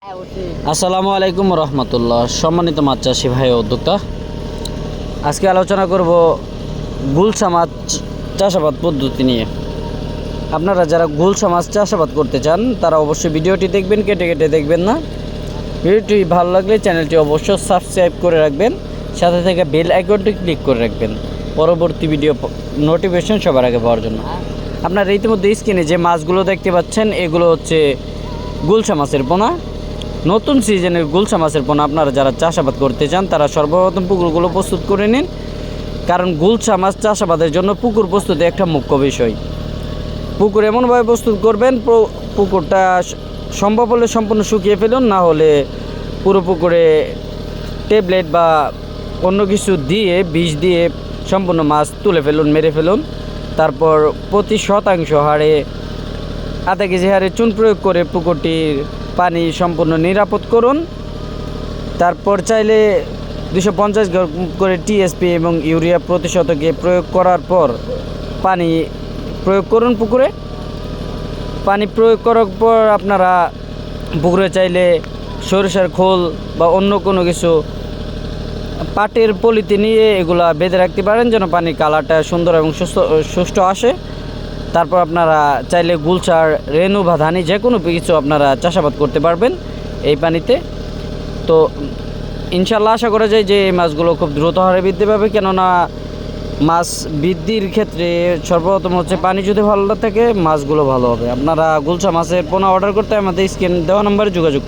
আসসালামু আলাইকুম রহমতুল্লাহ। সম্মানিত মাছ চাষি ভাই ও উদ্যোক্তা, আজকে আলোচনা করব গুলশা মাছ চাষাবাদ পদ্ধতি নিয়ে। আপনারা যারা গুলশা মাছ চাষাবাদ করতে চান তারা অবশ্যই ভিডিওটি দেখবেন, কেটে কেটে দেখবেন না। ভিডিওটি ভালো লাগলে চ্যানেলটি অবশ্যই সাবস্ক্রাইব করে রাখবেন, সাথে থেকে বেল আইকনটি ক্লিক করে রাখবেন পরবর্তী ভিডিও নোটিফিকেশন সবার আগে পাওয়ার জন্য। আপনারা ইতিমধ্যে স্ক্রিনে যে মাছগুলো দেখতে পাচ্ছেন এগুলো হচ্ছে গুলশা মাছের পোনা। নতুন সিজনের গুলশা মাছের পোনা আপনারা যারা চাষাবাদ করতে চান তারা সর্বপ্রথম পুকুরগুলো প্রস্তুত করে নিন, কারণ গুলশা মাছ চাষাবাদের জন্য পুকুর প্রস্তুতি একটা মুখ্য বিষয়। পুকুর এমনভাবে প্রস্তুত করবেন, পুকুরটা সম্ভব হলে সম্পূর্ণ শুকিয়ে ফেলুন, না হলে পুরো পুকুরে ট্যাবলেট বা অন্য কিছু দিয়ে বিষ দিয়ে সম্পূর্ণ মাছ তুলে ফেলুন, মেরে ফেলুন। তারপর প্রতি শতাংশ হারে আধা কেজি হারে চুন প্রয়োগ করে পুকুরটির পানি সম্পূর্ণ নিরাপদ করুন। তারপর চাইলে 250 গ্রাম করে টিএসপি এবং ইউরিয়া প্রতি শতকে প্রয়োগ করার পর পানি প্রয়োগ করুন পুকুরে। পানি প্রয়োগ করার পর আপনারা পুকুরে চাইলে সরিষার খোল বা অন্য কোনো কিছু পাটের পলিতে নিয়ে এগুলা বেঁধে রাখতে পারেন, যেন পানির কালারটা সুন্দর এবং সুষ্ঠু আসে। তারপর আপনারা চাইলে গুলশার রেনু বা ধানি যে কোনো কিছু আপনারা চাষাবাদ করতে পারবেন এই পানিতে। তো ইনশাল্লাহ আশা করা যায় যে এই মাছগুলো খুব দ্রুত হারে বৃদ্ধি পাবে, কেননা মাছ বৃদ্ধির ক্ষেত্রে সর্বপ্রথম হচ্ছে পানি যদি ভালো থাকে মাছগুলো ভালো হবে। আপনারা গুলশা মাছের পোনা অর্ডার করতে আমাদের স্ক্রিন দেওয়া নম্বরে যোগাযোগ